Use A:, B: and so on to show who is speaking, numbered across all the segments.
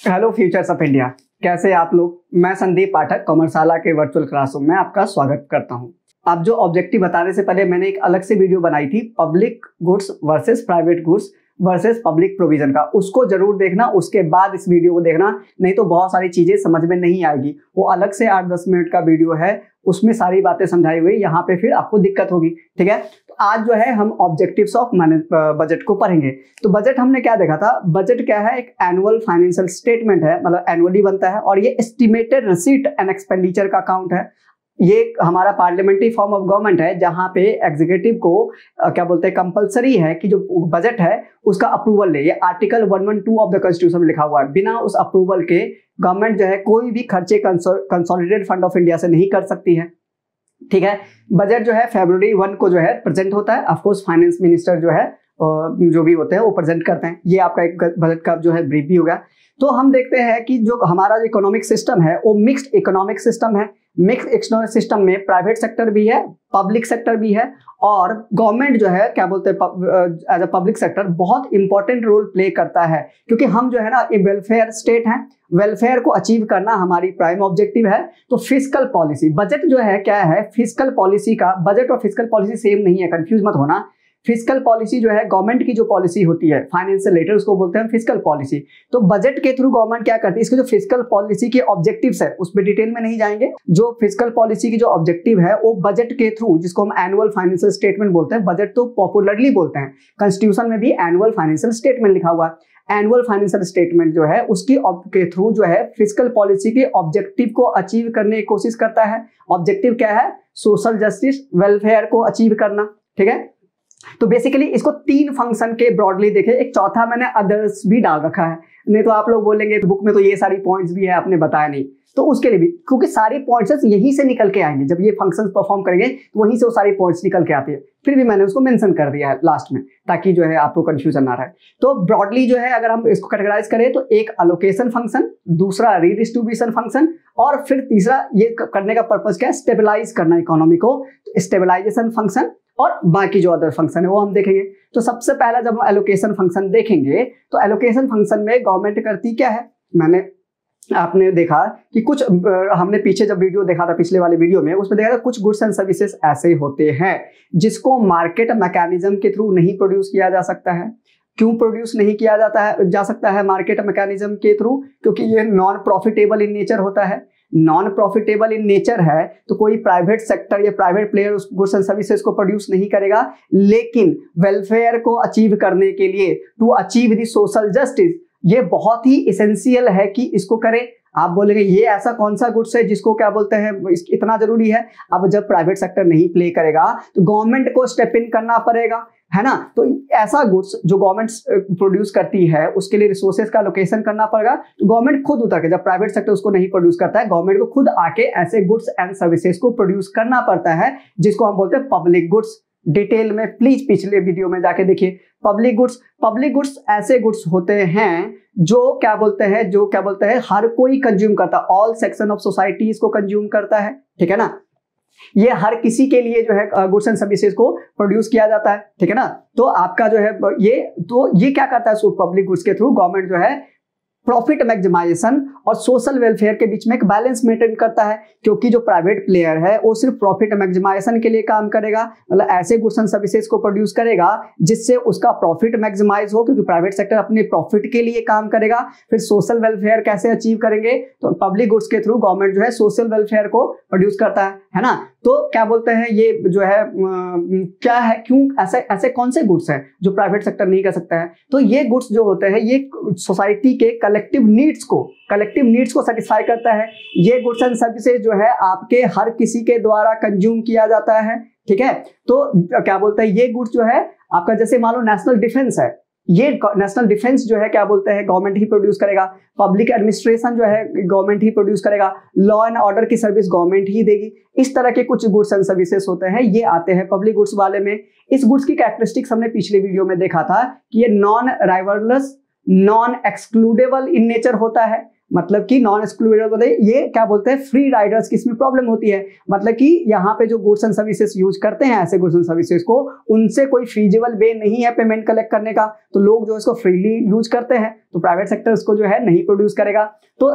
A: Hello futures of India, कैसे आप लोग। मैं संदीप पाठक कॉमर्सशाला के वर्चुअल क्लासरूम में आपका स्वागत करता हूं। अब जो ऑब्जेक्टिव बताने से पहले मैंने एक अलग से वीडियो बनाई थी, public goods versus private goods versus public provision का, उसको जरूर देखना, उसके बाद इस वीडियो को देखना, नहीं तो बहुत सारी चीजें समझ में नहीं आएगी। वो अलग से 8-10 मिनट का वीडियो है, उसमें सारी बातें समझाई हुई, यहाँ पे फिर आपको दिक्कत होगी। ठीक है, तो आज जो है हम ऑब्जेक्टिव्स ऑफ बजट को पढ़ेंगे। तो बजट हमने क्या देखा था, बजट क्या है, एक एनुअल फाइनेंशियल स्टेटमेंट है, मतलब एनुअली बनता है, और ये एस्टिमेटेड रिसीट एंड एक्सपेंडिचर का अकाउंट है। ये हमारा पार्लियामेंट्री फॉर्म ऑफ गवर्नमेंट है, जहां पे एग्जीक्यूटिव को क्या बोलते हैं, कंपलसरी है कि जो बजट है उसका अप्रूवल ले। ये आर्टिकल 112 ऑफ द कॉन्स्टिट्यूशन में लिखा हुआ है। बिना उस अप्रूवल के गवर्नमेंट जो है कोई भी खर्चे कंसोलिडेटेड फंड ऑफ इंडिया से नहीं कर सकती है। ठीक है, बजट जो है February 1 को जो है प्रेजेंट होता है। ऑफकोर्स फाइनेंस मिनिस्टर जो है जो भी होते हैं वो प्रेजेंट करते हैं। ये आपका एक बजट का जो है ब्रीफ भी होगा। तो हम देखते हैं कि जो हमारा जो इकोनॉमिक सिस्टम है वो मिक्स्ड इकोनॉमिक सिस्टम है। मिक्स्ड इकोनॉमिक सिस्टम में प्राइवेट सेक्टर भी है, पब्लिक सेक्टर भी है, और गवर्नमेंट जो है क्या बोलते हैं एज अ पब्लिक सेक्टर बहुत इंपॉर्टेंट रोल प्ले करता है, क्योंकि हम जो है ना वेलफेयर स्टेट है। वेलफेयर को अचीव करना हमारी प्राइम ऑब्जेक्टिव है। तो फिस्कल पॉलिसी, बजट जो है क्या है, फिस्कल पॉलिसी का, बजट और फिस्कल पॉलिसी सेम नहीं है, कंफ्यूज मत होना। फिस्कल पॉलिसी जो है गवर्नमेंट की जो पॉलिसी होती है, फाइनेंशियल लेटर, उसको बोलते हैं फिस्कल पॉलिसी। तो बजट के थ्रू गवर्नमेंट क्या करती है, इसके जो फिस्कल पॉलिसी के ऑब्जेक्टिव्स है उसमें डिटेल में नहीं जाएंगे। जो फिस्कल पॉलिसी की जो ऑब्जेक्टिव है वो बजट के थ्रू, जिसको हम एनुअल फाइनेंशियल स्टेटमेंट बोलते हैं, बजट तो पॉपुलरली बोलते हैं, कॉन्स्टिट्यूशन में भी एनुअल फाइनेंशियल स्टेटमेंट लिखा हुआ है। एनुअल फाइनेंशियल स्टेटमेंट जो है उसकी के थ्रू जो है फिस्कल पॉलिसी के ऑब्जेक्टिव को अचीव करने की कोशिश करता है। ऑब्जेक्टिव क्या है, सोशल जस्टिस, वेलफेयर को अचीव करना। ठीक है, तो बेसिकली इसको 3 फंक्शन के ब्रॉडली देखे, एक चौथा मैंने अदर्स भी डाल रखा है, नहीं तो आप लोग बोलेंगे बुक में तो ये सारी पॉइंट्स भी है आपने बताया नहीं, तो उसके लिए भी, क्योंकि सारी पॉइंट्स यहीं से निकल के आएंगे। जब ये फंक्शंस परफॉर्म करेंगे तो वहीं से वो सारी पॉइंट्स निकल के आती है। फिर भी मैंने उसको मेंशन कर दिया है लास्ट में, ताकि जो है आपको कंफ्यूजन ना रहे। तो ब्रॉडली जो है अगर हम इसको कैटेगराइज करें तो एक अलोकेशन फंक्शन, दूसरा रीडिस्ट्रीब्यूशन फंक्शन, और फिर तीसरा ये करने का पर्पज क्या है, स्टेबलाइज करना इकोनॉमी को, स्टेबलाइजेशन फंक्शन, और बाकी जो अदर फंक्शन है वो हम देखेंगे। तो सबसे पहला जब हम एलोकेशन फंक्शन देखेंगे तो एलोकेशन फंक्शन में गवर्नमेंट करती क्या है, आपने देखा कि कुछ हमने पीछे जब वीडियो देखा था, पिछले वाले वीडियो में, उसमें देखा था कुछ गुड्स एंड सर्विसेज ऐसे होते हैं जिसको मार्केट मैकेनिज्म के थ्रू नहीं प्रोड्यूस किया जा सकता है। क्यों प्रोड्यूस नहीं किया जा सकता है मार्केट मैकेनिज्म के थ्रू, क्योंकि ये नॉन प्रॉफिटेबल इन नेचर होता है। नॉन प्रॉफिटेबल इन नेचर है तो कोई प्राइवेट सेक्टर या प्राइवेट प्लेयर उस गुड्स एंड सर्विसेज को प्रोड्यूस नहीं करेगा। लेकिन वेलफेयर को अचीव करने के लिए, to achieve the social justice, ये बहुत ही एसेंशियल है कि इसको करें। आप बोलेंगे ये ऐसा कौन सा गुड्स है जिसको क्या बोलते हैं इतना जरूरी है। अब जब प्राइवेट सेक्टर नहीं प्ले करेगा तो गवर्नमेंट को स्टेप इन करना पड़ेगा, है ना। तो ऐसा गुड्स जो गवर्नमेंट प्रोड्यूस करती है उसके लिए रिसोर्सेज का लोकेशन करना पड़ेगा। तो गवर्नमेंट खुद उतर के, जब प्राइवेट सेक्टर उसको नहीं प्रोड्यूस करता है, गवर्नमेंट को खुद आके ऐसे गुड्स एंड सर्विसेज को प्रोड्यूस करना पड़ता है, जिसको हम बोलते हैं पब्लिक गुड्स। डिटेल में प्लीज पिछले वीडियो में जाके देखिए। पब्लिक गुड्स ऐसे गुड्स होते हैं जो क्या बोलते हैं हर कोई कंज्यूम करता है, ऑल सेक्शन ऑफ सोसाइटी इसको कंज्यूम करता है। ठीक है ना, ये हर किसी के लिए जो है गुड्स एंड सर्विसेज को प्रोड्यूस किया जाता है। ठीक है ना, तो आपका जो है ये क्या करता है, पब्लिक गुड्स के थ्रू गवर्नमेंट जो है प्रॉफिट मैक्सिमाइजेशन और सोशल वेलफेयर के बीच में एक बैलेंस मेंटेन करता है। क्योंकि जो प्राइवेट प्लेयर है वो सिर्फ प्रॉफिट मैक्सिमाइजेशन के लिए काम करेगा, मतलब ऐसे गुड्स एंड सर्विसेज को प्रोड्यूस करेगा जिससे उसका प्रॉफिट मैक्सिमाइज हो, क्योंकि प्राइवेट सेक्टर अपने प्रॉफिट के लिए काम करेगा। फिर सोशल वेलफेयर कैसे अचीव करेंगे, तो पब्लिक गुड्स के थ्रू गवर्नमेंट जो है सोशल वेलफेयर को प्रोड्यूस करता है ना। तो क्या बोलते हैं ये जो है क्या है, क्यों ऐसे कौन से गुड्स हैं जो प्राइवेट सेक्टर नहीं कर सकता है। तो ये गुड्स जो होते हैं ये सोसाइटी के कलेक्टिव नीड्स को सेटिस्फाई करता है। ये गुड्स एंड सर्विसेज जो है आपके हर किसी के द्वारा कंज्यूम किया जाता है। ठीक है, तो क्या बोलते हैं ये गुड्स जो है आपका, जैसे मान लो नेशनल डिफेंस है, ये नेशनल डिफेंस जो है क्या बोलते हैं गवर्नमेंट ही प्रोड्यूस करेगा। पब्लिक एडमिनिस्ट्रेशन जो है गवर्नमेंट ही प्रोड्यूस करेगा। लॉ एंड ऑर्डर की सर्विस गवर्नमेंट ही देगी। इस तरह के कुछ गुड्स एंड सर्विसेज होते हैं, ये आते हैं पब्लिक गुड्स वाले में। इस गुड्स की कैरेक्टरिस्टिक्स हमने पिछले वीडियो में देखा था कि ये non rivalrous, non excludable in nature होता है। मतलब कि नॉन एक्सक्लूडेबल, ये क्या बोलते हैं, फ्री राइडर्स की इसमें प्रॉब्लम होती है। मतलब कि यहाँ पे जो गुड्स एंड सर्विसेज यूज करते हैं ऐसे गुड्स एंड सर्विसेज को, उनसे कोई फीजिबल वे नहीं है पेमेंट कलेक्ट करने का, तो लोग जो इसको फ्रीली यूज करते हैं, तो प्राइवेट सेक्टर इसको जो है नहीं प्रोड्यूस करेगा। तो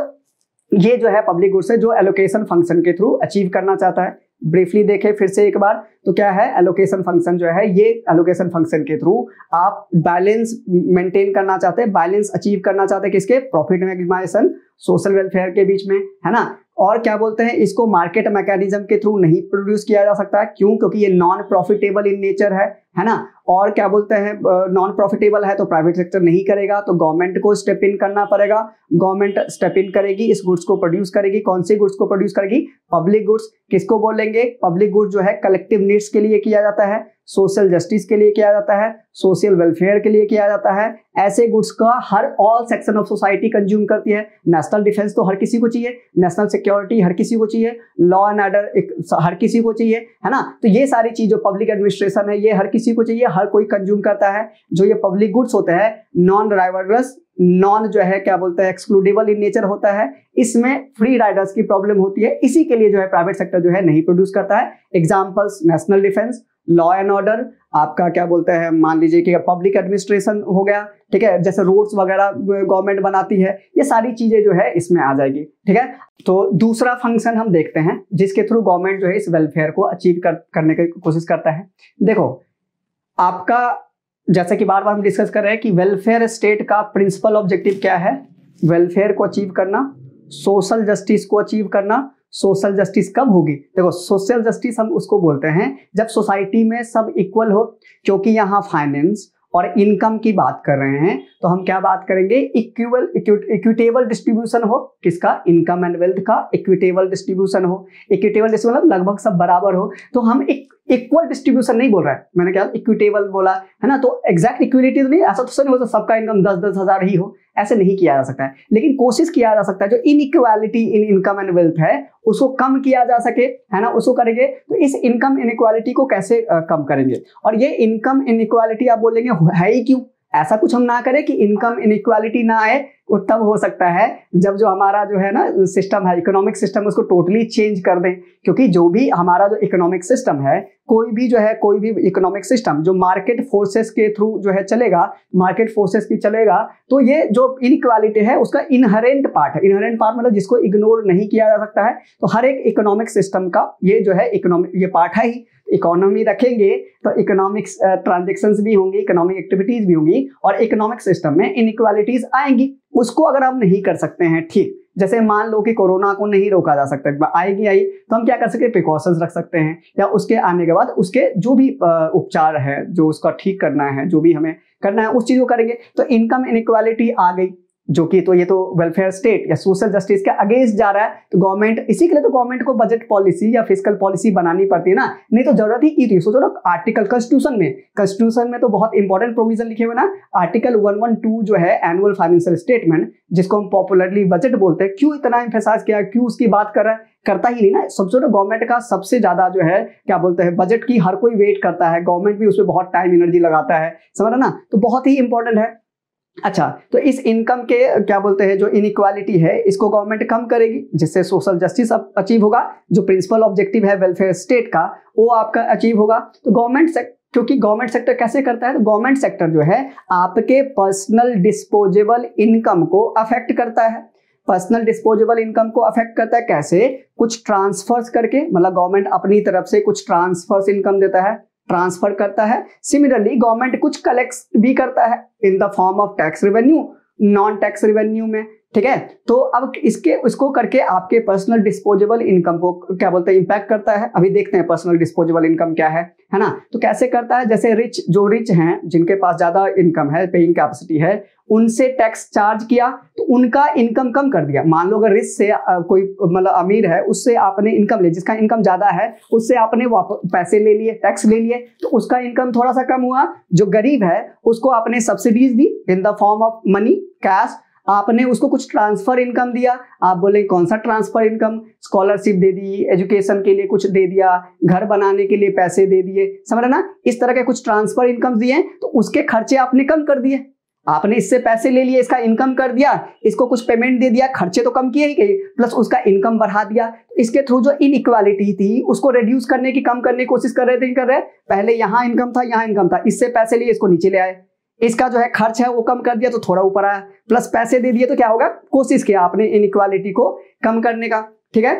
A: ये जो है पब्लिक गुड्स है जो एलोकेशन फंक्शन के थ्रू अचीव करना चाहता है। ब्रीफली देखें फिर से एक बार, तो क्या है एलोकेशन फंक्शन जो है, ये एलोकेशन फंक्शन के थ्रू आप बैलेंस मेंटेन करना चाहते हैं, बैलेंस अचीव करना चाहते हैं किसके, प्रॉफिट मैक्सिमाइजेशन सोशल वेलफेयर के बीच में, है ना। और क्या बोलते हैं, इसको मार्केट मैकेनिज्म के थ्रू नहीं प्रोड्यूस किया जा सकता है, क्यों, क्योंकि ये नॉन प्रॉफिटेबल इन नेचर है ना। और क्या बोलते हैं, नॉन प्रॉफिटेबल है तो प्राइवेट सेक्टर नहीं करेगा, तो गवर्नमेंट को स्टेप इन करना पड़ेगा। गवर्नमेंट स्टेप इन करेगी, इस गुड्स को प्रोड्यूस करेगी। कौन सी गुड्स को प्रोड्यूस करेगी, पब्लिक गुड्स। किसको बोलेंगे, पब्लिक गुड्स जो है कलेक्टिव नीड्स के लिए किया जाता है, सोशल जस्टिस के लिए किया जाता है, सोशल वेलफेयर के लिए किया जाता है। ऐसे गुड्स का हर all section of society consume करती है। नेशनल डिफेंस तो हर किसी को चाहिए, नेशनल सिक्योरिटी हर किसी को चाहिए, लॉ एंड ऑर्डर हर किसी को चाहिए, है ना। तो ये सारी चीजें, पब्लिक एडमिनिस्ट्रेशन है, ये हर किसी को चाहिए, हर कोई कंज्यूम करता है। जो ये पब्लिक गुड्स होते हैं नॉन राइवलरस, नॉन जो है क्या बोलते हैं एक्सक्लूडेबल इन नेचर होता है, इसमें फ्री राइडर्स की प्रॉब्लम होती है, इसी के लिए जो है प्राइवेट सेक्टर जो है नहीं प्रोड्यूस करता है। Examples, national defence, law and order, आपका क्या बोलते हैं, मान लीजिए कि पब्लिक एडमिनिस्ट्रेशन हो गया, ठीक है, जैसे रोड्स वगैरह गवर्नमेंट बनाती है, ये सारी चीजें जो है इसमें आ जाएगी, ठीक है। तो दूसरा फंक्शन हम देखते हैं जिसके थ्रू गवर्नमेंट जो है इस वेलफेयर को अचीव करने की कोशिश करता है। देखो आपका, जैसे कि बार बार हम डिस्कस कर रहे हैं कि वेलफेयर स्टेट का प्रिंसिपल ऑब्जेक्टिव क्या है, वेलफेयर को अचीव करना, सोशल जस्टिस को अचीव करना। सोशल जस्टिस कब होगी, देखो सोशल जस्टिस हम उसको बोलते हैं जब सोसाइटी में सब इक्वल हो, क्योंकि यहाँ फाइनेंस और इनकम की बात कर रहे हैं, तो हम क्या बात करेंगे, इक्विटेबल डिस्ट्रीब्यूशन हो, किसका, इनकम एंड वेल्थ का इक्विटेबल डिस्ट्रीब्यूशन हो। इक्विटेबल डिस्ट्रीब्यूशन लगभग सब बराबर हो, तो हम इक्वल डिस्ट्रीब्यूशन नहीं बोल रहा है, मैंने क्या इक्विटेबल बोला है ना, तो एग्जैक्ट इक्विलिटी तो नहीं, ऐसा तो नहीं हो सकता सबका इनकम 10-10 हजार ही हो, ऐसे नहीं किया जा सकता है। लेकिन कोशिश किया जा सकता है जो inequality in income and wealth है उसको कम किया जा सके, है ना, उसको करेंगे। तो इस इनकम इनइक्वालिटी को कैसे कम करेंगे, और ये इनकम इनइक्वालिटी आप बोलेंगे है ही क्यों, ऐसा कुछ हम ना करें कि इनकम इनइक्वालिटी ना आए, वो तब हो सकता है जब जो हमारा जो है ना सिस्टम है, इकोनॉमिक सिस्टम, उसको टोटली चेंज कर दें। क्योंकि जो भी हमारा जो इकोनॉमिक सिस्टम है, कोई भी इकोनॉमिक सिस्टम जो मार्केट फोर्सेस के थ्रू जो है चलेगा, मार्केट फोर्सेस की चलेगा, तो ये जो इनइक्वालिटी है उसका इनहेरेंट पार्ट है। इनहेरेंट पार्ट मतलब जिसको इग्नोर नहीं किया जा सकता है। तो हर एक इकोनॉमिक सिस्टम का ये जो है इकोनॉमिक ये पार्ट है ही। इकोनॉमी रखेंगे तो इकोनॉमिक्स ट्रांजेक्शंस भी होंगी, इकोनॉमिक एक्टिविटीज भी होंगी, और इकोनॉमिक सिस्टम में इनइक्वालिटीज आएंगी। उसको अगर हम नहीं कर सकते हैं, ठीक, जैसे मान लो कि कोरोना को नहीं रोका जा सकता, आएगी आई, तो हम क्या कर सकते हैं, प्रिकॉशंस रख सकते हैं, या उसके आने के बाद उसके जो भी उपचार है, जो उसका ठीक करना है, जो भी हमें करना है उस चीज को करेंगे। तो इनकम इनइक्वालिटी आ गई, जो कि तो ये तो वेलफेयर स्टेट या सोशल जस्टिस के अगेंस्ट जा रहा है। तो गवर्नमेंट, इसी के लिए तो गवर्नमेंट को बजट पॉलिसी या फिस्कल पॉलिसी बनानी पड़ती है ना, नहीं तो जरूरत ही की थी। सोचो ना, आर्टिकल कॉन्स्टिट्यूशन में तो बहुत इंपॉर्टेंट प्रोविजन लिखे हुए ना, आर्टिकल 112 जो है एनुअल फाइनेंशियल स्टेटमेंट, जिसको हम पॉपुलरली बजट बोलते हैं, क्यों इतना एम्फेसाइज किया, क्यों उसकी बात कर रहा है, करता ही नहीं ना। सबसे गवर्नमेंट का सबसे ज्यादा जो है क्या बोलते हैं बजट की हर कोई वेट करता है, गवर्नमेंट भी उसमें बहुत टाइम एनर्जी लगाता है, समझ रहे ना, तो बहुत ही इंपॉर्टेंट है। अच्छा, तो इस इनकम के क्या बोलते हैं जो इनइक्वालिटी है, इसको गवर्नमेंट कम करेगी, जिससे सोशल जस्टिस अचीव होगा। जो प्रिंसिपल ऑब्जेक्टिव है वेलफेयर स्टेट का, वो आपका अचीव होगा। तो क्योंकि गवर्नमेंट सेक्टर कैसे करता है, तो गवर्नमेंट सेक्टर जो है आपके पर्सनल डिस्पोजेबल इनकम को अफेक्ट करता है। पर्सनल डिस्पोजेबल इनकम को अफेक्ट करता है कैसे, कुछ ट्रांसफर्स करके, मतलब गवर्नमेंट अपनी तरफ से कुछ ट्रांसफर्स इनकम देता है, ट्रांसफर करता है। सिमिलरली गवर्नमेंट कुछ कलेक्ट भी करता है in the form of tax revenue, non tax revenue में, ठीक है। तो अब इसको करके आपके पर्सनल डिस्पोजेबल इनकम को क्या बोलते हैं इम्पैक्ट करता है। अभी देखते हैं पर्सनल डिस्पोजेबल इनकम क्या है ना। तो कैसे करता है, जैसे जो रिच हैं, जिनके पास ज्यादा इनकम है, पेइंग कैपेसिटी है, उनसे टैक्स चार्ज किया तो उनका इनकम कम कर दिया। मान लो अगर रिच से कोई मतलब अमीर है, उससे आपने इनकम ले, जिसका इनकम ज्यादा है उससे आपने पैसे ले लिए, टैक्स ले लिए, तो उसका इनकम थोड़ा सा कम हुआ। जो गरीब है उसको आपने subsidies the in the form of money, cash, आपने उसको कुछ ट्रांसफर इनकम दिया। आप बोले कौन सा ट्रांसफर इनकम, स्कॉलरशिप दे दी, एजुकेशन के लिए कुछ दे दिया, घर बनाने के लिए पैसे दे दिए, समझ रहे ना, इस तरह के कुछ ट्रांसफर इनकम दिए, तो उसके खर्चे आपने कम कर दिए। आपने इससे पैसे ले लिए, इसका इनकम कर दिया, इसको कुछ पेमेंट दे दिया, खर्चे तो कम किए ही गए, प्लस उसका इनकम बढ़ा दिया। इसके थ्रू जो इनइक्वालिटी थी उसको रिड्यूस करने की, कम करने की कोशिश कर रहे थे, कर रहे। पहले यहाँ इनकम था, यहाँ इनकम था, इससे पैसे लिए, इसको नीचे ले आए, इसका जो है खर्च है वो कम कर दिया तो थोड़ा ऊपर आया, प्लस पैसे दे दिए तो क्या होगा, कोशिश किया आपने इनइक्वालिटी को कम करने का। ठीक है,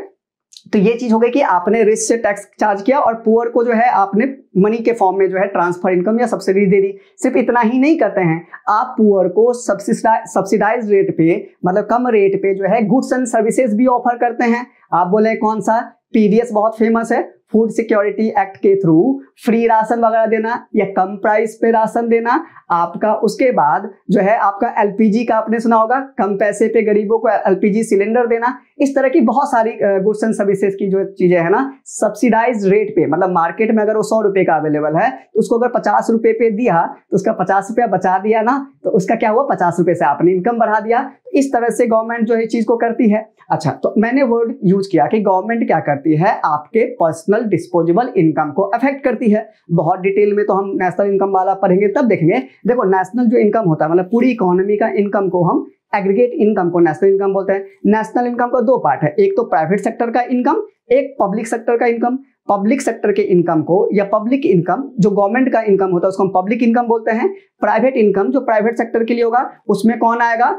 A: तो ये चीज हो गई कि आपने रिच से टैक्स चार्ज किया और पुअर को जो है आपने मनी के फॉर्म में जो है ट्रांसफर इनकम या सब्सिडी दे दी। सिर्फ इतना ही नहीं करते हैं, आप पुअर को सब्सिडाइज रेट पे, मतलब कम रेट पे जो है गुड्स एंड सर्विसेज भी ऑफर करते हैं। आप बोले कौन सा, पीडीएस बहुत फेमस है, फूड सिक्योरिटी एक्ट के थ्रू फ्री राशन वगैरह देना या कम प्राइस पे राशन देना आपका। उसके बाद जो है आपका एलपीजी का आपने सुना होगा, कम पैसे पे गरीबों को एलपीजी सिलेंडर देना। इस तरह की बहुत सारी गुड्स एंड सर्विसेज की जो चीजें है ना, सब्सिडाइज रेट पे, मतलब मार्केट में अगर वो 100 रुपए का अवेलेबल है तो उसको अगर 50 रुपए पे दिया तो उसका 50 रुपया बचा दिया ना, तो उसका क्या हुआ, 50 रुपए से आपने इनकम बढ़ा दिया। इस तरह से गवर्नमेंट जो है चीज को करती है। अच्छा, तो मैंने वर्ड यूज किया कि गवर्नमेंट क्या करती है, आपके पर्सनल डिस्पोजेबल इनकम को अफेक्ट करती है। बहुत डिटेल में तो हम नेशनल इनकम वाला पढ़ेंगे तब देखेंगे। देखो, नेशनल जो इनकम होता है, मतलब पूरी इकोनॉमी का इनकम को हम एग्रीगेट इनकम को नेशनल इनकम बोलते हैं। नेशनल इनकम का दो पार्ट है, एक तो प्राइवेट सेक्टर का इनकम, एक पब्लिक सेक्टर का इनकम। पब्लिक सेक्टर के इनकम को या पब्लिक इनकम जो गवर्नमेंट का इनकम होता है उसको हम पब्लिक इनकम बोलते हैं। प्राइवेट इनकम जो प्राइवेट सेक्टर के लिए होगा उसमें कौन आएगा,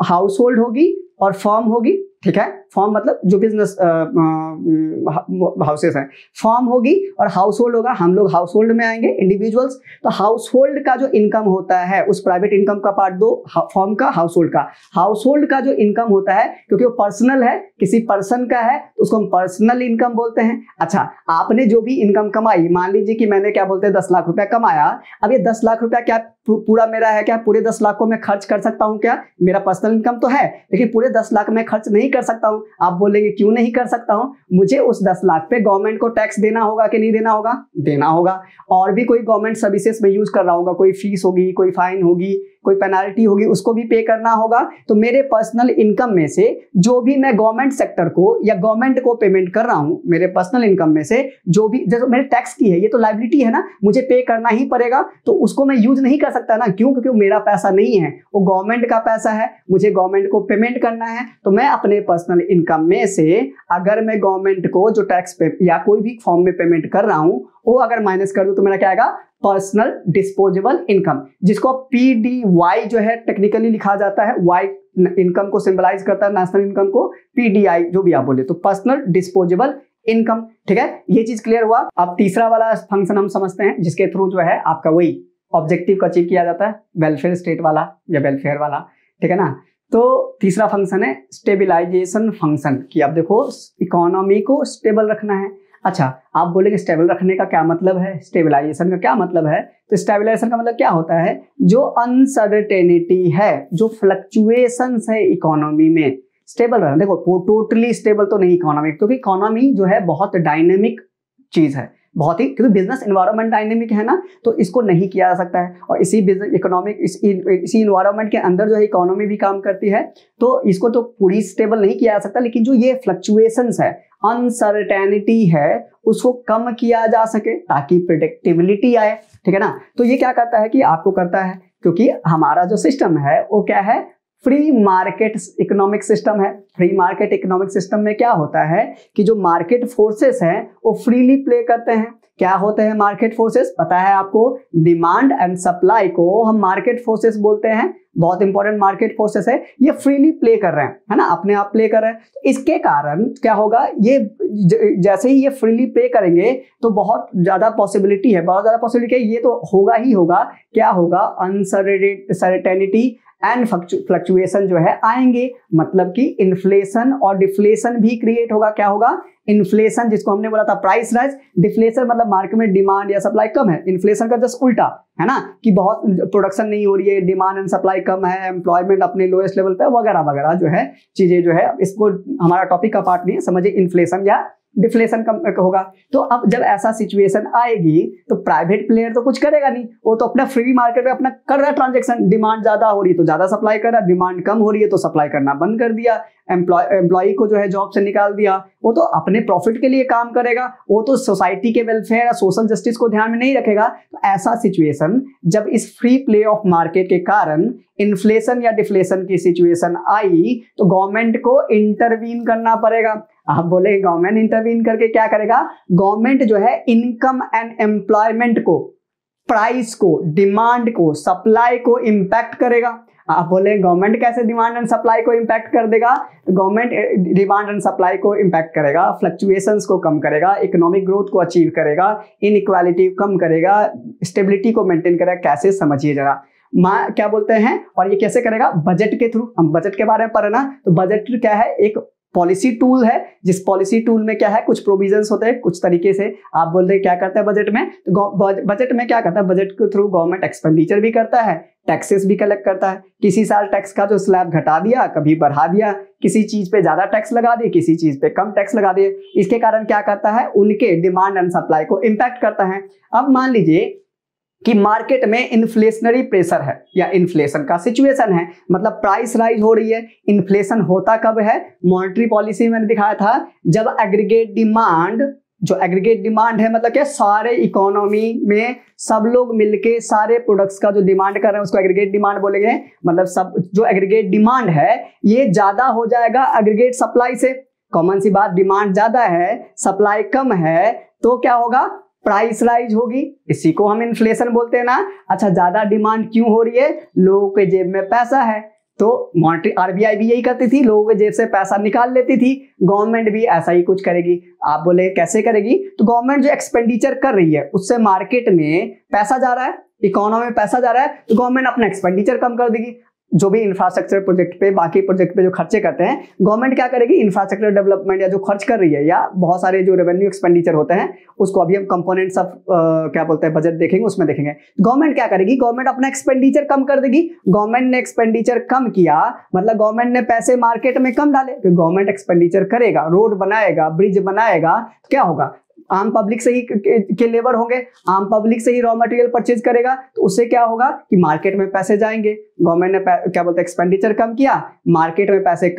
A: हाउस होल्ड होगी और फर्म होगी। ठीक है, फर्म मतलब जो बिजनेस हाउसेस हैं, फर्म होगी और हाउस होल्ड होगा। हम लोग हाउस होल्ड में आएंगे, इंडिविजुअल्स। तो हाउस होल्ड का जो इनकम होता है, उस प्राइवेट इनकम का पार्ट दो, फर्म का, हाउस होल्ड का। हाउस होल्ड का जो इनकम होता है, क्योंकि वो पर्सनल है, किसी पर्सन का है, तो उसको हम पर्सनल इनकम बोलते हैं। अच्छा, आपने जो भी इनकम कमाई, मान लीजिए कि मैंने क्या बोलते हैं 10 लाख रुपया कमाया। अब ये 10 लाख रुपया क्या पूरा मेरा है क्या, पूरे 10 लाख को मैं खर्च कर सकता हूँ क्या? मेरा पर्सनल इनकम तो है, लेकिन पूरे 10 लाख मैं खर्च नहीं कर सकता हूँ। आप बोलेंगे क्यों नहीं कर सकता हूँ? मुझे उस 10 लाख पे गवर्नमेंट को टैक्स देना होगा कि नहीं देना होगा? देना होगा। और भी कोई गवर्नमेंट सर्विसेज में यूज कर रहा होगा, कोई फीस होगी, कोई फाइन होगी, कोई पेनाल्टी होगी, उसको भी पे करना होगा। तो मेरे पर्सनल इनकम में से जो भी मैं गवर्नमेंट सेक्टर को या गवर्नमेंट को पेमेंट कर रहा हूँ, मेरे पर्सनल इनकम में से जो भी, जैसे मेरे टैक्स की है, ये तो लायबिलिटी है ना, मुझे पे करना ही पड़ेगा। तो उसको मैं यूज नहीं कर सकता ना, क्यों? क्योंकि मेरा पैसा नहीं है, वो गवर्नमेंट का पैसा है, मुझे गवर्नमेंट को पेमेंट करना है। तो मैं अपने पर्सनल इनकम में से अगर मैं गवर्नमेंट को जो टैक्स पे या कोई भी फॉर्म में पेमेंट कर रहा हूँ, वो अगर माइनस कर दूं तो मेरा क्या आएगा? पर्सनल डिस्पोजेबल इनकम, जिसको पीडीवाई जो है टेक्निकली लिखा जाता है। वाई इनकम को सिंबलाइज करता है, नेशनल इनकम को पीडीआई जो भी आप बोले, तो पर्सनल डिस्पोजेबल इनकम। ठीक है, ये चीज क्लियर हुआ। अब तीसरा वाला फंक्शन हम समझते हैं, जिसके थ्रू जो है आपका वही ऑब्जेक्टिव को अचीव किया जाता है, वेलफेयर स्टेट वाला या वेलफेयर वाला। ठीक है ना। तो तीसरा फंक्शन है स्टेबिलाईजेशन फंक्शन, कि आप देखो इकोनॉमी को स्टेबल रखना है। अच्छा, आप बोलेंगे स्टेबल रखने का क्या मतलब है, स्टेबलाइजेशन का क्या मतलब है? तो स्टेबलाइजेशन का मतलब क्या होता है? जो अनसर्टेनिटी है, जो फ्लक्चुएशंस है इकोनॉमी में, स्टेबल रहना। देखो, टोटली स्टेबल तो नहीं इकोनॉमी, क्योंकि इकोनॉमी जो है बहुत डायनेमिक चीज है, बहुत ही, क्योंकि बिजनेस एनवायरनमेंट डायनेमिक है ना, तो इसको नहीं किया जा सकता है। और इसी बिजनेस इकोनॉमिक इसी एनवायरनमेंट के अंदर जो है इकोनॉमी भी काम करती है, तो इसको तो पूरी स्टेबल नहीं किया जा सकता, लेकिन जो ये फ्लक्चुएशंस है, अनसर्टेनिटी है, उसको कम किया जा सके ताकि प्रेडिक्टेबिलिटी आए। ठीक है ना। तो ये क्या करता है कि आपको करता है, क्योंकि हमारा जो सिस्टम है वो क्या है? फ्री मार्केट इकोनॉमिक सिस्टम है। फ्री मार्केट इकोनॉमिक सिस्टम में क्या होता है कि जो मार्केट फोर्सेस हैं वो फ्रीली प्ले करते हैं। क्या होते हैं मार्केट फोर्सेस? पता है आपको, डिमांड एंड सप्लाई को हम मार्केट फोर्सेस बोलते हैं। बहुत इंपॉर्टेंट मार्केट फोर्सेस है, ये फ्रीली प्ले कर रहे हैं, है ना, अपने आप प्ले कर रहे हैं। तो इसके कारण क्या होगा, ये जैसे ही ये फ्रीली प्ले करेंगे तो बहुत ज्यादा पॉसिबिलिटी है, बहुत ज्यादा पॉसिबिलिटी है, ये तो होगा ही होगा। क्या होगा? अनसर्टेनिटी एंड फ्लक्चुएशन जो है आएंगे, मतलब कि इन्फ्लेशन और डिफ्लेशन भी क्रिएट होगा। क्या होगा? इन्फ्लेशन, जिसको हमने बोला था प्राइस राइज। डिफ्लेशन मतलब मार्केट में डिमांड या सप्लाई कम है। इन्फ्लेशन का जस्ट उल्टा है ना, कि बहुत प्रोडक्शन नहीं हो रही है, डिमांड एंड सप्लाई कम है, एम्प्लॉयमेंट अपने लोएस्ट लेवल पे, वगैरह वगैरह जो है चीजें जो है। इसको हमारा टॉपिक का पार्ट नहीं है, समझिए इन्फ्लेशन या डिफ्लेशन कम होगा। तो अब जब ऐसा सिचुएशन आएगी तो प्राइवेट प्लेयर तो कुछ करेगा नहीं, वो तो अपना फ्री मार्केट में अपना कर रहा है ट्रांजेक्शन। डिमांड ज्यादा हो रही है तो ज्यादा सप्लाई कर रहा है, डिमांड कम हो रही है तो सप्लाई करना बंद कर दिया, एम्प्लॉय को जो है जॉब से निकाल दिया। वो तो अपने प्रॉफिट के लिए काम करेगा, वो तो सोसाइटी के वेलफेयर या सोशल जस्टिस को ध्यान में नहीं रखेगा। तो ऐसा सिचुएशन जब इस फ्री प्ले ऑफ मार्केट के कारण इन्फ्लेशन या डिफ्लेशन की सिचुएशन आई तो गवर्नमेंट को इंटरवीन करना पड़ेगा। आप बोले गवर्नमेंट इंटरवीन करके क्या करेगा? गवर्नमेंट जो है इनकम एंड एम्प्लॉयमेंट को, प्राइस को, डिमांड को, सप्लाई को इंपैक्ट करेगा। आप बोले गवर्नमेंट कैसे डिमांड एंड सप्लाई को इंपैक्ट कर देगा? गवर्नमेंट डिमांड एंड सप्लाई को इंपैक्ट करेगा, फ्लक्चुएशंस को कम करेगा, इकोनॉमिक ग्रोथ को अचीव करेगा, इनइक्वालिटी कम करेगा, स्टेबिलिटी को मेंटेन करेगा। कैसे, समझिए जरा। क्या बोलते हैं, और ये कैसे करेगा? बजट के थ्रू। हम बजट के बारे में पढ़े ना, तो बजट क्या है? एक पॉलिसी टूल है, जिस पॉलिसी टूल में क्या है, कुछ प्रोविजंस होते हैं कुछ तरीके से। आप बोल रहे क्या करता है बजट में? तो बजट में क्या करता है? बजट के थ्रू गवर्नमेंट एक्सपेंडिचर भी करता है, टैक्सेस भी कलेक्ट करता है। किसी साल टैक्स का जो स्लैब घटा दिया, कभी बढ़ा दिया, किसी चीज पे ज्यादा टैक्स लगा दिए, किसी चीज पे कम टैक्स लगा दिए। इसके कारण क्या करता है? उनके डिमांड एंड सप्लाई को इंपैक्ट करता है। अब मान लीजिए कि मार्केट में इन्फ्लेशनरी प्रेशर है या इन्फ्लेशन का सिचुएशन है, मतलब प्राइस राइज हो रही है। इन्फ्लेशन होता कब है? मॉनेटरी पॉलिसी में मैंने दिखाया था, जब एग्रीगेट डिमांड, जो एग्रीगेट डिमांड है मतलब क्या, सारे इकोनॉमी में सब लोग मिलके सारे प्रोडक्ट्स का जो डिमांड कर रहे हैं उसको एग्रीगेट डिमांड बोलेंगे। मतलब सब जो एग्रीगेट डिमांड है ये ज्यादा हो जाएगा एग्रीगेट सप्लाई से। कॉमन सी बात, डिमांड ज्यादा है, सप्लाई कम है, तो क्या होगा? प्राइस राइज होगी। इसी को हम इन्फ्लेशन बोलते हैं ना। अच्छा, ज्यादा डिमांड क्यों हो रही है? लोगों के जेब में पैसा है, तो मॉनेटरी आरबीआई भी यही करती थी, लोगों के जेब से पैसा निकाल लेती थी। गवर्नमेंट भी ऐसा ही कुछ करेगी। आप बोले कैसे करेगी? तो गवर्नमेंट जो एक्सपेंडिचर कर रही है उससे मार्केट में पैसा जा रहा है, इकोनॉमी में पैसा जा रहा है, तो गवर्नमेंट अपना एक्सपेंडिचर कम कर देगी। जो भी इंफ्रास्ट्रक्चर प्रोजेक्ट पे, बाकी प्रोजेक्ट पे जो खर्चे करते हैं, गवर्नमेंट क्या करेगी? इंफ्रास्ट्रक्चर डेवलपमेंट या जो खर्च कर रही है या बहुत सारे जो रेवेन्यू एक्सपेंडिचर होते हैं उसको अभी हम कंपोनेंट्स ऑफ क्या बोलते हैं बजट देखेंगे, उसमें देखेंगे। गवर्नमेंट क्या करेगी? गवर्नमेंट अपना एक्सपेंडिचर कम कर देगी। गवर्नमेंट ने एक्सपेंडिचर कम किया मतलब गवर्नमेंट ने पैसे मार्केट में कम डाले। तो गवर्नमेंट एक्सपेंडिचर करेगा, रोड बनाएगा, ब्रिज बनाएगा, तो क्या होगा? आम पब्लिक से ही के लेबर होंगे, आम पब्लिक से ही रॉ मटेरियल परचेज करेगा, तो उससे क्या होगा कि मार्केट में पैसे जाएंगे। गवर्नमेंट ने क्या बोलते हैं एक्सपेंडिचर कम किया, मार्केट में पैसे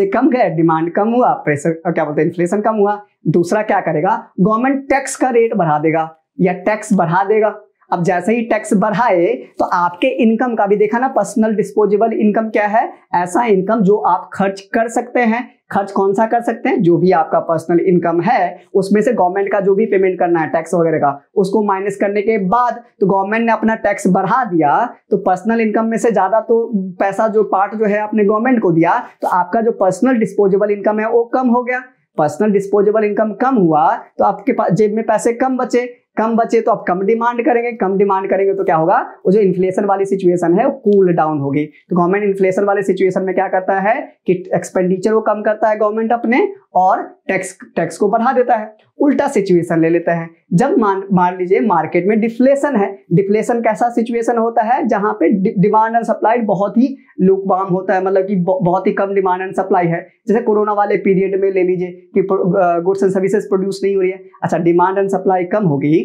A: कम गए, डिमांड कम हुआ, प्रेशर क्या बोलते हैं इन्फ्लेशन कम हुआ। दूसरा क्या करेगा? गवर्नमेंट टैक्स का रेट बढ़ा देगा या टैक्स बढ़ा देगा। अब जैसे ही टैक्स बढ़ाए तो आपके इनकम का भी देखा ना, पर्सनल डिस्पोजेबल इनकम क्या है? ऐसा इनकम जो आप खर्च कर सकते हैं। खर्च कौन सा कर सकते हैं? जो भी आपका पर्सनल इनकम है उसमें से गवर्नमेंट का जो भी पेमेंट करना है टैक्स वगैरह का, उसको माइनस करने के बाद तो गवर्नमेंट ने अपना टैक्स बढ़ा दिया, तो पर्सनल इनकम में से ज्यादा तो पैसा जो पार्ट जो है आपने गवर्नमेंट को दिया, तो आपका जो पर्सनल डिस्पोजेबल इनकम है वो कम हो गया। पर्सनल डिस्पोजेबल इनकम कम हुआ तो आपके पास जेब में पैसे कम बचे तो आप कम डिमांड करेंगे तो क्या होगा? वो जो इन्फ्लेशन वाली सिचुएशन है वो कूल डाउन होगी। तो गवर्नमेंट इन्फ्लेशन वाले सिचुएशन में क्या करता है कि एक्सपेंडिचर को कम करता है गवर्नमेंट अपने, और टैक्स को बढ़ा देता है। उल्टा सिचुएशन ले लेता है जब मान लीजिए मार्केट में डिफ्लेशन है। डिफ्लेशन कैसा सिचुएशन होता है? जहां पे डिमांड एंड सप्लाई बहुत ही लुकवार्म होता है, मतलब कि बहुत ही कम डिमांड एंड सप्लाई है। जैसे कोरोना वाले पीरियड में ले लीजिए कि गुड्स एंड सर्विसेज प्रोड्यूस नहीं हो रही है। अच्छा, डिमांड एंड सप्लाई कम होगी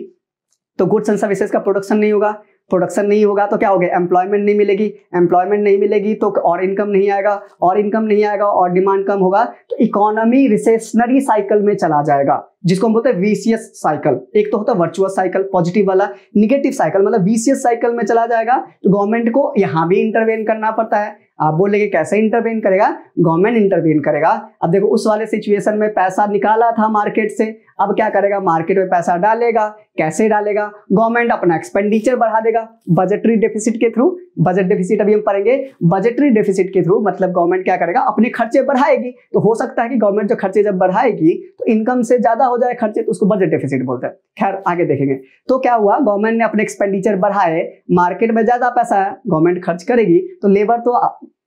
A: तो गुड्स एंड सर्विसेज का प्रोडक्शन नहीं होगा तो क्या हो गया? एम्प्लॉयमेंट नहीं मिलेगी तो और इनकम नहीं आएगा और डिमांड कम होगा, तो इकोनॉमी रिसेशनरी साइकिल में चला जाएगा, जिसको हम बोलते हैं विशियस साइकिल। एक तो होता है वर्चुअस साइकिल, पॉजिटिव वाला, निगेटिव साइकिल मतलब विशियस साइकिल में चला जाएगा। तो गवर्नमेंट को यहाँ भी इंटरवेन करना पड़ता है। आप बोलेंगे कैसे इंटरवेन करेगा? गवर्नमेंट इंटरवेन करेगा। अब देखो उस वाले सिचुएशन में पैसा निकाला था मार्केट से, अब क्या करेगा? मार्केट में पैसा डालेगा। कैसे डालेगा? गवर्नमेंट अपना एक्सपेंडिचर बढ़ा देगा बजटरी डेफिसिट के थ्रू। बजट डेफिसिट अभी हम पढ़ेंगे। बजटरी डेफिसिट के थ्रू मतलब गवर्नमेंट क्या करेगा? अपने खर्चे बढ़ाएगी। तो हो सकता है कि गवर्नमेंट जो खर्चे जब बढ़ाएगी तो इनकम से ज्यादा हो जाए खर्चे, तो उसको बजट डेफिसिट बोलते हैं। खैर आगे देखेंगे। तो क्या हुआ? गवर्नमेंट ने अपने एक्सपेंडिचर बढ़ाए, मार्केट में ज्यादा पैसा है, गवर्नमेंट खर्च करेगी, तो लेबर तो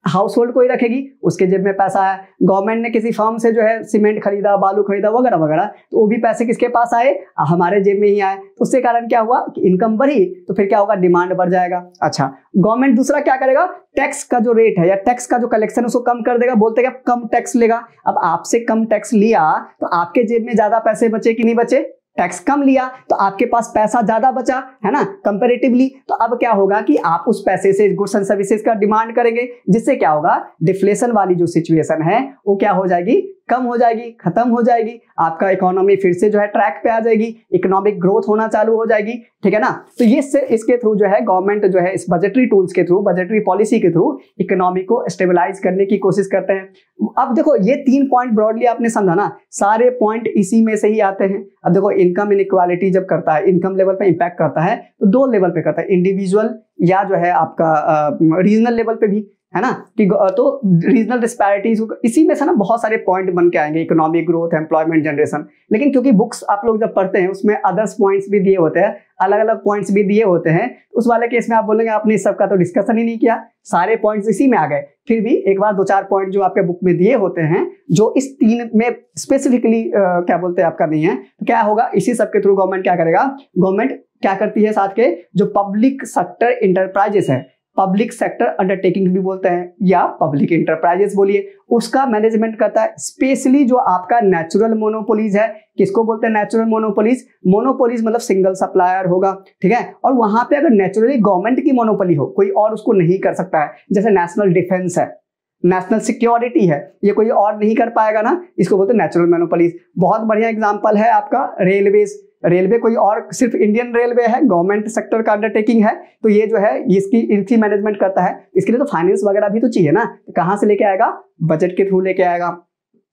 A: हाउस होल्ड को ही रखेगी, उसके जेब में पैसा है। गवर्नमेंट ने किसी फर्म से जो है सीमेंट खरीदा, बालू खरीदा वगैरह वगैरह, तो वो भी पैसे किसके पास आए, हमारे जेब में ही आए। तो उसके कारण क्या हुआ कि इनकम बढ़ी, तो फिर क्या होगा, डिमांड बढ़ जाएगा। अच्छा, गवर्नमेंट दूसरा क्या करेगा, टैक्स का जो रेट है या टैक्स का जो कलेक्शन उसको कम कर देगा, बोलते हैं कम टैक्स लेगा। अब आपसे कम टैक्स लिया तो आपके जेब में ज्यादा पैसे बचे कि नहीं बचे, टैक्स कम लिया तो आपके पास पैसा ज्यादा बचा, है ना, कंपैरेटिवली। तो अब क्या होगा कि आप उस पैसे से गुड्स एंड सर्विसेज का डिमांड करेंगे, जिससे क्या होगा, डिफ्लेशन वाली जो सिचुएशन है वो क्या हो जाएगी, कम हो जाएगी, खत्म हो जाएगी। आपका इकोनॉमी फिर से जो है ट्रैक पे आ जाएगी, इकोनॉमिक ग्रोथ होना चालू हो जाएगी, ठीक है ना। तो ये इसके थ्रू जो है गवर्नमेंट जो है इस बजटरी टूल्स के थ्रू, बजटरी पॉलिसी के थ्रू इकोनॉमी को स्टेबलाइज करने की कोशिश करते हैं। अब देखो ये 3 पॉइंट ब्रॉडली आपने समझा ना, सारे पॉइंट इसी में से ही आते हैं। अब देखो इनकम इनइक्वालिटी जब करता है, इनकम लेवल पे इंपैक्ट करता है तो 2 लेवल पे करता है, इंडिविजुअल या जो है आपका रीजनल लेवल पे भी, है ना। कि तो रीजनल डिस्पैरिटीज, इसी में से ना बहुत सारे पॉइंट बन के आएंगे, इकोनॉमिक ग्रोथ, एम्प्लॉयमेंट जनरेशन। लेकिन क्योंकि बुक्स आप लोग जब पढ़ते हैं उसमें अदर्स पॉइंट्स भी दिए होते हैं, अलग अलग पॉइंट्स भी दिए होते हैं, उस वाले केस में आप बोलेंगे आपने इस सब का तो डिस्कशन ही नहीं किया, सारे पॉइंट्स इसी में आ गए। फिर भी एक बार 2-4 पॉइंट जो आपके बुक में दिए होते हैं जो इस 3 में स्पेसिफिकली क्या बोलते हैं आपका नहीं है, तो क्या होगा, इसी सब के थ्रू गवर्नमेंट क्या करेगा, गवर्नमेंट क्या करती है, साथ के जो पब्लिक सेक्टर इंटरप्राइजेस है, पब्लिक सेक्टर अंडरटेकिंग भी बोलते हैं या पब्लिक इंटरप्राइजेस बोलिए, उसका मैनेजमेंट करता है। स्पेशली जो आपका नेचुरल मोनोपोलीज है, किसको बोलते हैं नेचुरल मोनोपोलीज, मोनोपोलीज मतलब सिंगल सप्लायर होगा, ठीक है। और वहां पे अगर नेचुरली गवर्नमेंट की मोनोपोली हो, कोई और उसको नहीं कर सकता है, जैसे नेशनल डिफेंस है, नेशनल सिक्योरिटी है, ये कोई और नहीं कर पाएगा ना, इसको बोलते हैं नेचुरल मोनोपोलीज। बहुत बढ़िया एग्जांपल है आपका रेलवेज, रेलवे कोई और सिर्फ इंडियन रेलवे है, गवर्नमेंट सेक्टर का अंडरटेकिंग है, तो ये जो है इसकी मैनेजमेंट करता है। इसके लिए तो फाइनेंस वगैरह भी तो चाहिए ना, तो कहाँ से लेके आएगा, बजट के थ्रू लेके आएगा।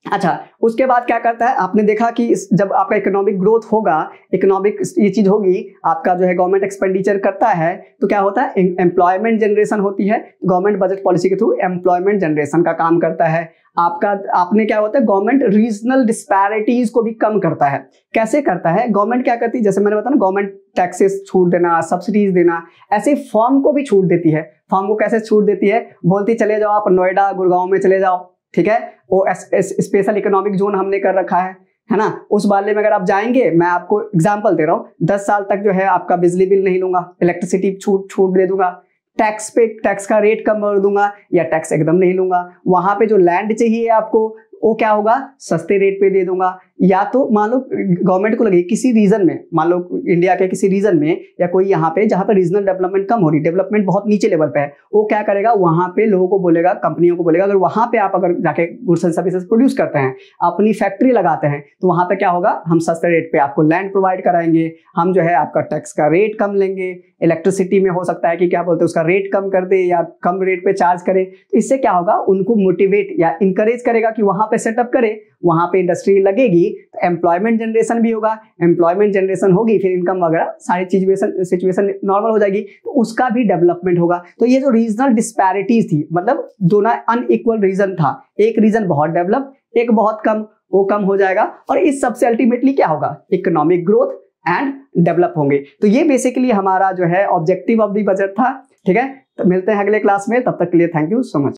A: अच्छा, उसके बाद क्या करता है, आपने देखा कि जब आपका इकोनॉमिक ग्रोथ होगा, इकोनॉमिक ये चीज होगी, आपका जो है गवर्नमेंट एक्सपेंडिचर करता है, तो क्या होता है, एम्प्लॉयमेंट जनरेशन होती है। गवर्नमेंट बजट पॉलिसी के थ्रू एम्प्लॉयमेंट जनरेशन का काम करता है। आपने क्या होता है, गवर्नमेंट रीजनल डिस्पैरिटीज को भी कम करता है। कैसे करता है, गवर्नमेंट क्या करती है, जैसे मैंने बताया ना, गवर्नमेंट टैक्सेस छूट देना, सब्सिडीज देना, ऐसे फर्म को भी छूट देती है। फर्म को कैसे छूट देती है, बोलती चले जाओ आप नोएडा गुड़गांव में चले जाओ, ठीक है, वो स्पेशल इकोनॉमिक जोन हमने कर रखा है ना, उस वाले में अगर आप जाएंगे, मैं आपको एग्जांपल दे रहा हूँ, 10 साल तक जो है आपका बिजली बिल नहीं लूंगा, इलेक्ट्रिसिटी छूट दे दूंगा, टैक्स का रेट कम कर दूंगा या टैक्स एकदम नहीं लूंगा। वहां पे जो लैंड चाहिए आपको वो क्या होगा, सस्ते रेट पे दे दूंगा। या तो मान लो गवर्नमेंट को लगे किसी रीजन में, मान लो इंडिया के किसी रीजन में या कोई यहाँ पे जहाँ पे रीजनल डेवलपमेंट कम हो रही, डेवलपमेंट बहुत नीचे लेवल पे है, वो क्या करेगा, वहां पे लोगों को बोलेगा, कंपनियों को बोलेगा, अगर वहां पे आप अगर जाके गुड्स एंड सर्विसेज प्रोड्यूस करते हैं, अपनी फैक्ट्री लगाते हैं, तो वहां पे क्या होगा, हम सस्ते रेट पे आपको लैंड प्रोवाइड कराएंगे, हम जो है आपका टैक्स का रेट कम लेंगे, इलेक्ट्रिसिटी में हो सकता है कि क्या बोलते हैं उसका रेट कम कर दे या कम रेट पे चार्ज करे। तो इससे क्या होगा, उनको मोटिवेट या इंकरेज करेगा कि वहां पे सेटअप करे, वहां पे इंडस्ट्री लगेगी, तो एम्प्लॉयमेंट जनरेशन भी होगा, एम्प्लॉयमेंट जनरेशन होगी, फिर इनकम वगैरह सारी सिचुएशन नॉर्मल हो जाएगी, तो उसका भी डेवलपमेंट होगा। तो ये जो रीजनल डिस्पैरिटीज थी, मतलब दोनों अनइक्वल रीजन था, एक रीजन बहुत डेवलप, एक बहुत कम, वो कम हो जाएगा, और इस सबसे अल्टीमेटली क्या होगा, इकोनॉमिक ग्रोथ एंड डेवलप होंगे। तो ये बेसिकली हमारा जो है ऑब्जेक्टिव ऑफ द बजट था, ठीक है। तो मिलते हैं अगले क्लास में, तब तक के लिए थैंक यू सो मच।